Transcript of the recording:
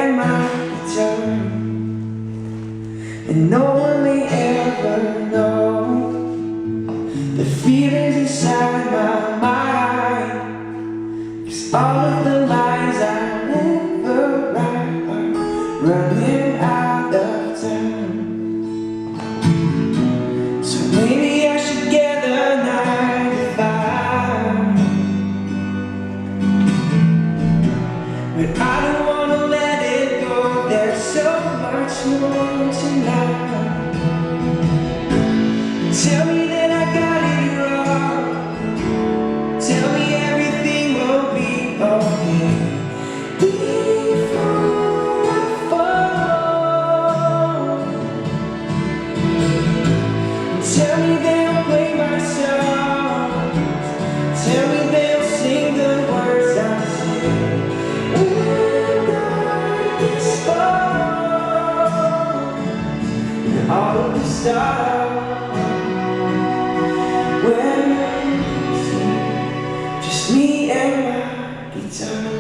and my guitar, and no one may ever know the feelings inside my mind. 'Cause all of the lies I ever write are running out of time. So maybe I should get a 9 to 5, but I don't wanna let it go. There's so much more tonight. Tell me that I got it wrong. Tell me everything will be okay before I fall. Tell me they'll play my songs. Tell me they'll sing the words I sing. When darkness falls and all of the stars, when I see just me and my guitar.